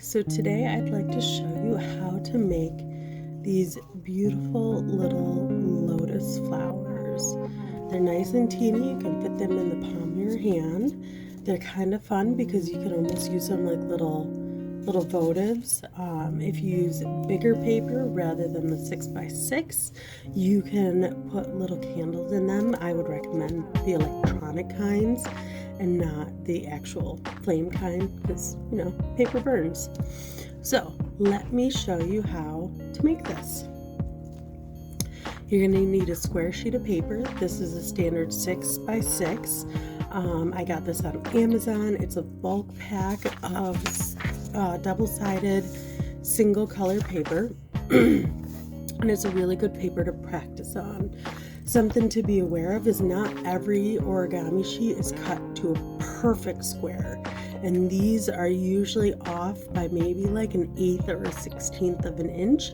So today I'd like to show you how to make these beautiful little lotus flowers. They're nice and teeny. You can fit them in the palm of your hand. They're kind of fun because you can almost use them like little votives. If you use bigger paper rather than the 6x6, you can put little candles in them. I would recommend the electronic kinds and not the actual flame kind because, you know, paper burns. So let me show you how to make this. You're going to need a square sheet of paper. This is a standard 6x6. I got this on Amazon. It's a bulk pack of double-sided single color paper and it's a really good paper to practice on. Something to be aware of is not every origami sheet is cut to a perfect square, and these are usually off by maybe like an 1/8 or a 1/16 of an inch,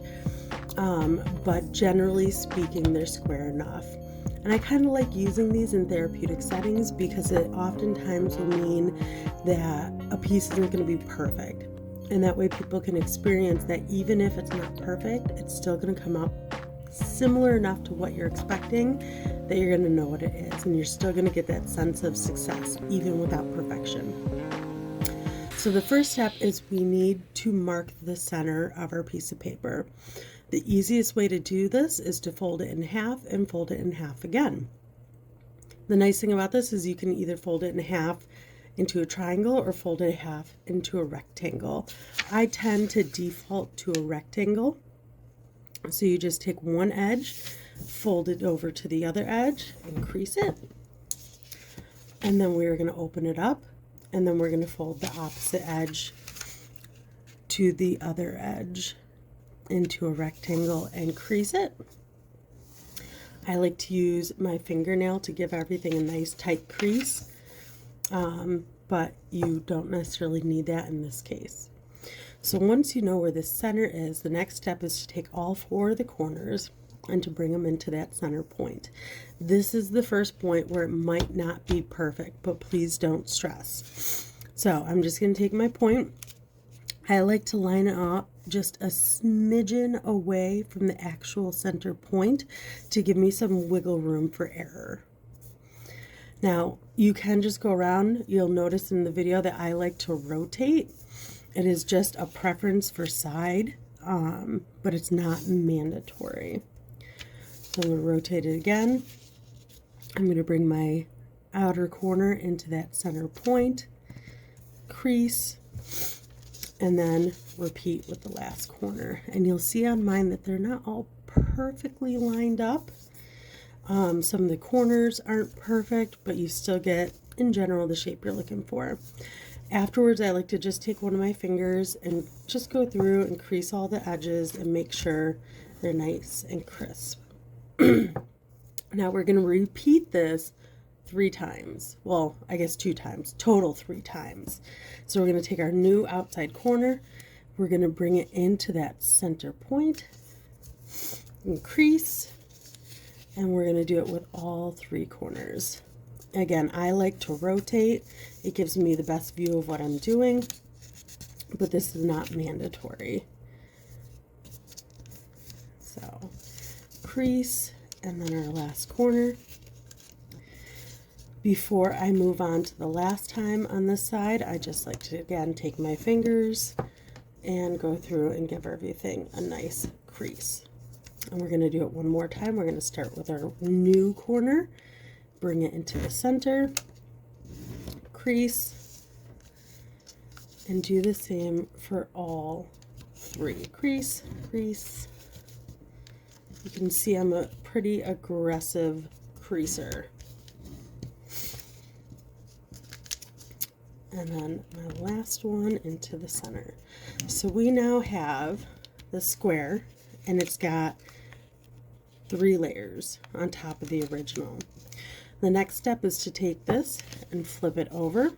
but generally speaking they're square enough. And I kind of like using these in therapeutic settings because it oftentimes will mean that a piece isn't going to be perfect. And that way people can experience that even if it's not perfect, it's still going to come up similar enough to what you're expecting that you're going to know what it is. And you're still going to get that sense of success even without perfection. So the first step is we need to mark the center of our piece of paper. The easiest way to do this is to fold it in half and fold it in half again. The nice thing about this is you can either fold it in half into a triangle or fold it in half into a rectangle. I tend to default to a rectangle. So you just take one edge, fold it over to the other edge, and crease it. And then we're going to open it up, and then we're going to fold the opposite edge to the other edge into a rectangle and crease it. I like to use my fingernail to give everything a nice tight crease, but you don't necessarily need that in this case. So once you know where the center is, the next step is to take all 4 of the corners and to bring them into that center point. This is the first point where it might not be perfect, but please don't stress. So I'm just going to take my point. I like to line it up just a smidgen away from the actual center point to give me some wiggle room for error. Now, you can just go around. You'll notice in the video that I like to rotate. It is just a preference for side, but it's not mandatory. So I'm going to rotate it again. I'm going to bring my outer corner into that center point, crease, and then repeat with the last corner. And you'll see on mine that they're not all perfectly lined up. Some of the corners aren't perfect, but you still get, in general, the shape you're looking for. Afterwards, I like to just take one of my fingers and just go through and crease all the edges and make sure they're nice and crisp. Now we're going to repeat this 3 times. Well, I guess 2 times, total 3 times. So we're going to take our new outside corner, we're going to bring it into that center point and crease, and we're going to do it with all 3 corners. Again, I like to rotate. It gives me the best view of what I'm doing, but this is not mandatory. So crease, and then our last corner. Before I move on to the last time on this side, I just like to, again, take my fingers and go through and give everything a nice crease. And we're going to do it one more time. We're going to start with our new corner, bring it into the center, crease, and do the same for all 3. Crease, crease. You can see I'm a pretty aggressive creaser. And then my last one into the center. So we now have the square, and it's got 3 layers on top of the original. The next step is to take this and flip it over.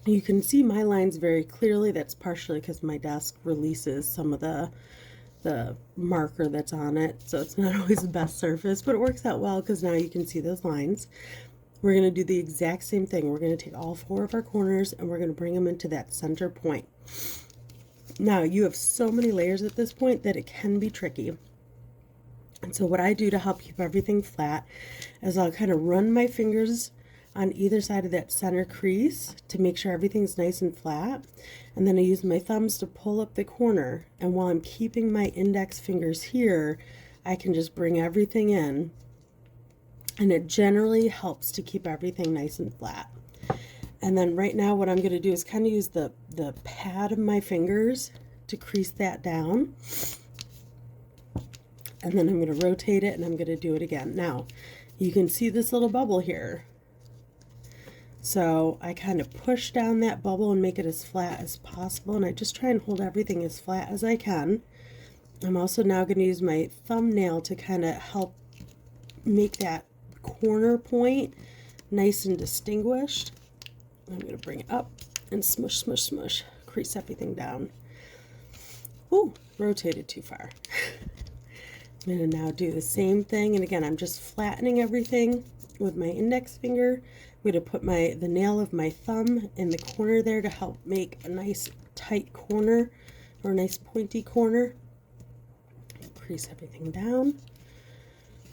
You can see my lines very clearly. That's partially because my desk releases some of the marker that's on it, so it's not always the best surface, but it works out well because now you can see those lines. We're going to do the exact same thing. We're going to take all 4 of our corners and we're going to bring them into that center point. Now, you have so many layers at this point that it can be tricky. And so what I do to help keep everything flat is I'll kind of run my fingers on either side of that center crease to make sure everything's nice and flat. And then I use my thumbs to pull up the corner. And while I'm keeping my index fingers here, I can just bring everything in. And it generally helps to keep everything nice and flat. And then right now what I'm going to do is kind of use the pad of my fingers to crease that down. And then I'm going to rotate it and I'm going to do it again. Now, you can see this little bubble here. So I kind of push down that bubble and make it as flat as possible. And I just try and hold everything as flat as I can. I'm also now going to use my thumbnail to kind of help make that corner point nice and distinguished. I'm going to bring it up and smush, smush, smush, crease everything down. Ooh, rotated too far. I'm going to now do the same thing. And again, I'm just flattening everything with my index finger. I'm going to put the nail of my thumb in the corner there to help make a nice tight corner or a nice pointy corner. Crease everything down.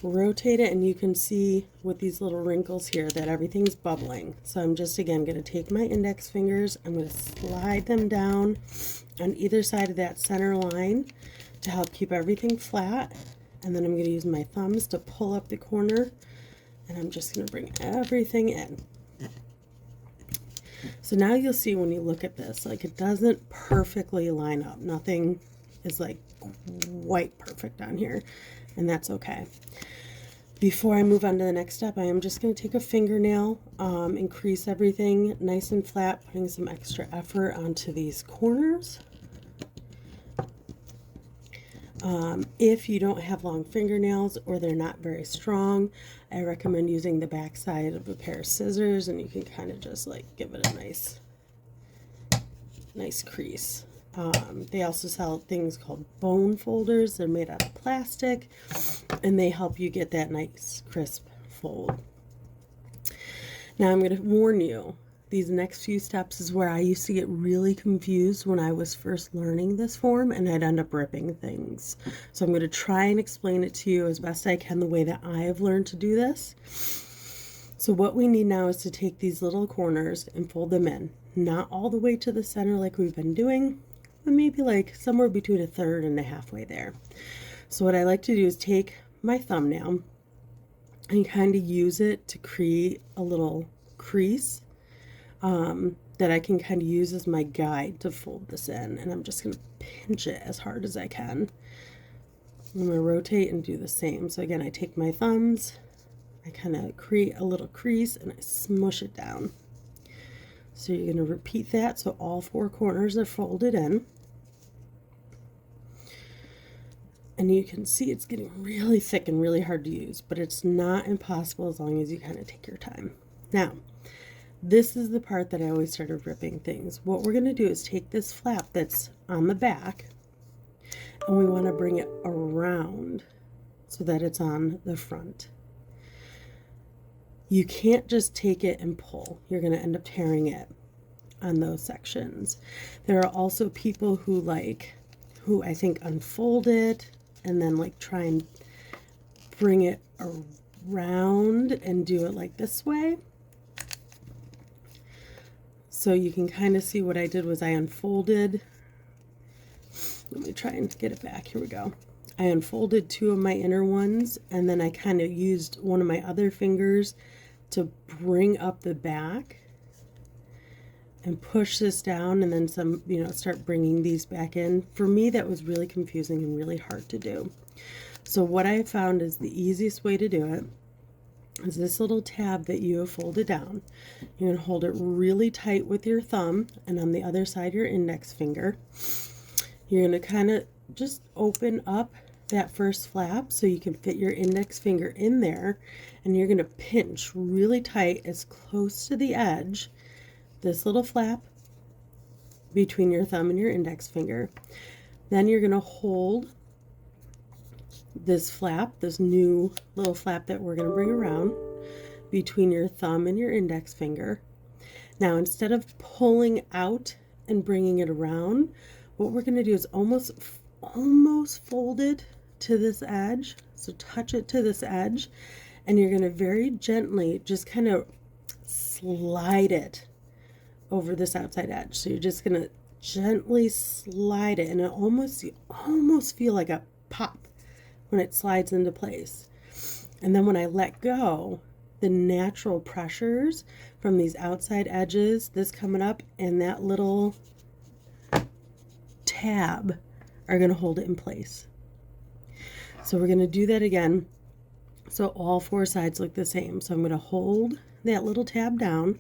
Rotate it, and you can see with these little wrinkles here that everything's bubbling. So I'm just again going to take my index fingers, I'm going to slide them down on either side of that center line to help keep everything flat, and then I'm going to use my thumbs to pull up the corner, and I'm just going to bring everything in. So now you'll see when you look at this, like it doesn't perfectly line up. Nothing is like quite perfect on here, and that's okay. Before I move on to the next step, I am just going to take a fingernail and crease everything nice and flat, putting some extra effort onto these corners. If you don't have long fingernails or they're not very strong, I recommend using the back side of a pair of scissors, and you can kind of just like give it a nice crease. They also sell things called bone folders. They're made out of plastic, and they help you get that nice crisp fold. Now I'm going to warn you, these next few steps is where I used to get really confused when I was first learning this form, and I'd end up ripping things. So I'm going to try and explain it to you as best I can the way that I have learned to do this. So what we need now is to take these little corners and fold them in. Not all the way to the center like we've been doing, but maybe like somewhere between a third and a halfway there. So what I like to do is take my thumbnail and kind of use it to create a little crease that I can kind of use as my guide to fold this in. And I'm just going to pinch it as hard as I can. I'm going to rotate and do the same. So again, I take my thumbs, I kind of create a little crease, and I smush it down. So you're going to repeat that so all four corners are folded in. And you can see it's getting really thick and really hard to use, but it's not impossible as long as you kind of take your time. Now, this is the part that I always started ripping things. What we're going to do is take this flap that's on the back, and we want to bring it around so that it's on the front. You can't just take it and pull. You're going to end up tearing it on those sections. There are also people who I think unfold it and then like try and bring it around and do it like this way. So you can kind of see what I did was I unfolded. Let me try and get it back. Here we go. I unfolded two of my inner ones, and then I kind of used one of my other fingers to bring up the back and push this down, and then start bringing these back in. For me, that was really confusing and really hard to do. So what I found is the easiest way to do it is this little tab that you have folded down. You're going to hold it really tight with your thumb, and on the other side your index finger. You're going to kind of just open up that first flap so you can fit your index finger in there, and you're going to pinch really tight as close to the edge, this little flap between your thumb and your index finger. Then you're going to hold this flap, this new little flap that we're going to bring around between your thumb and your index finger. Now, instead of pulling out and bringing it around, what we're going to do is almost fold it to this edge. So touch it to this edge, and you're going to very gently just kind of slide it over this outside edge. So you're just going to gently slide it, and you almost feel like a pop when it slides into place. And then when I let go, the natural pressures from these outside edges, this coming up and that little tab, are going to hold it in place. So we're going to do that again. So all four sides look the same. So I'm going to hold that little tab down.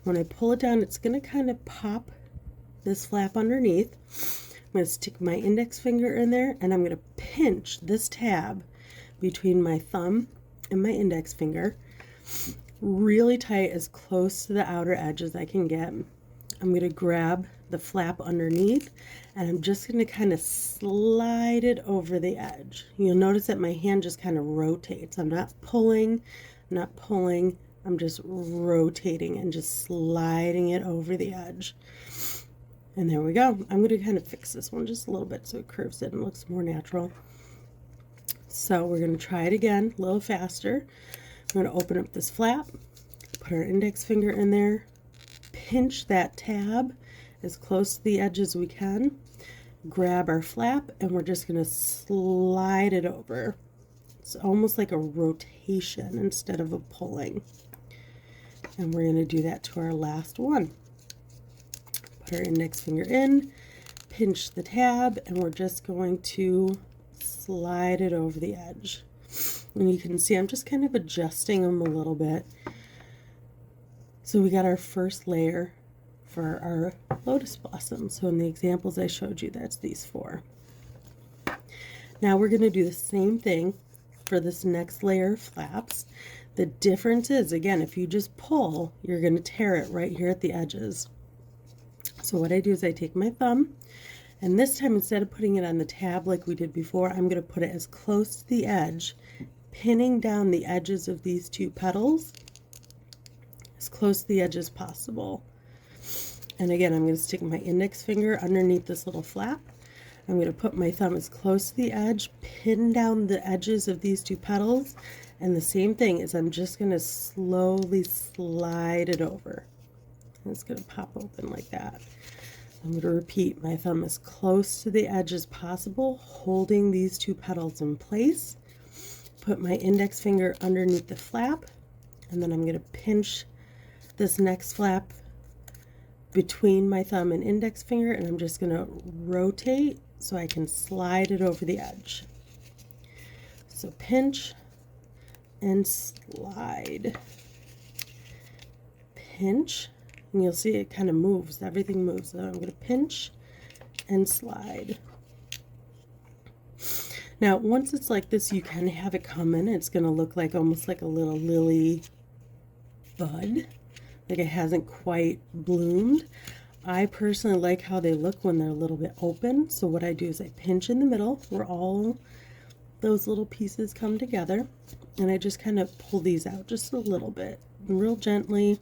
When I pull it down, it's going to kind of pop this flap underneath. I'm going to stick my index finger in there, and I'm going to pinch this tab between my thumb and my index finger really tight, as close to the outer edge as I can get. I'm going to grab the flap underneath, and I'm just going to kind of slide it over the edge. You'll notice that my hand just kind of rotates. I'm not pulling, I'm just rotating and just sliding it over the edge. And there we go. I'm going to kind of fix this one just a little bit so it curves in and looks more natural. So we're going to try it again, a little faster. I'm going to open up this flap, put our index finger in there, pinch that tab as close to the edge as we can, grab our flap, and we're just going to slide it over. It's almost like a rotation instead of a pulling. And we're going to do that to our last one. Put our index finger in, pinch the tab, and we're just going to slide it over the edge. And you can see I'm just kind of adjusting them a little bit. So we got our first layer for our lotus blossom. So in the examples I showed you, that's these four. Now we're going to do the same thing for this next layer of flaps. The difference is, again, if you just pull, you're going to tear it right here at the edges. So what I do is I take my thumb, and this time, instead of putting it on the tab like we did before, I'm going to put it as close to the edge, pinning down the edges of these two petals as close to the edge as possible. And again, I'm going to stick my index finger underneath this little flap. I'm going to put my thumb as close to the edge, pin down the edges of these two petals, and the same thing is I'm just going to slowly slide it over. And it's going to pop open like that. I'm going to repeat, my thumb as close to the edge as possible, holding these two petals in place. Put my index finger underneath the flap, and then I'm going to pinch this next flap between my thumb and index finger, and I'm just going to rotate so I can slide it over the edge. So pinch and slide. Pinch, and you'll see it kind of moves, everything moves. So I'm going to pinch and slide. Now, once it's like this, you can have it come in. It's going to look like almost like a little lily bud, like it hasn't quite bloomed. I personally like how they look when they're a little bit open. So what I do is I pinch in the middle where all those little pieces come together, and I just kind of pull these out just a little bit, real gently.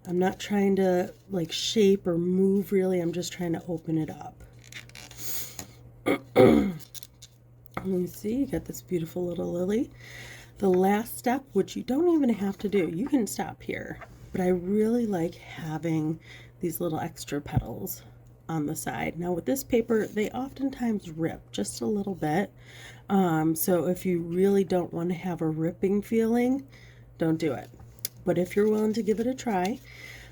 I'm not trying to like shape or move really, I'm just trying to open it up. Let me see, you got this beautiful little lily. The last step, which you don't even have to do, you can stop here, but I really like having these little extra petals on the side. Now with this paper, they oftentimes rip just a little bit. So if you really don't want to have a ripping feeling, don't do it. But if you're willing to give it a try,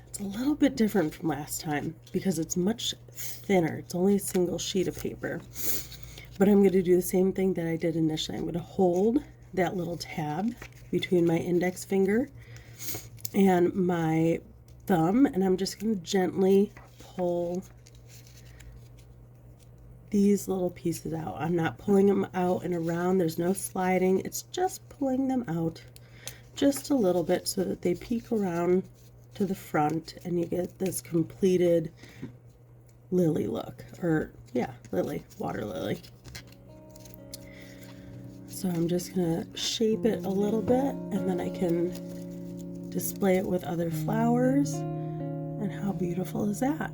it's a little bit different from last time because it's much thinner. It's only a single sheet of paper. But I'm going to do the same thing that I did initially. I'm going to hold that little tab between my index finger and my thumb, and I'm just going to gently pull these little pieces out. I'm not pulling them out and around. There's no sliding. It's just pulling them out just a little bit so that they peek around to the front and you get this completed lily look, or yeah, lily, water lily. So I'm just going to shape it a little bit, and then I can display it with other flowers. And how beautiful is that?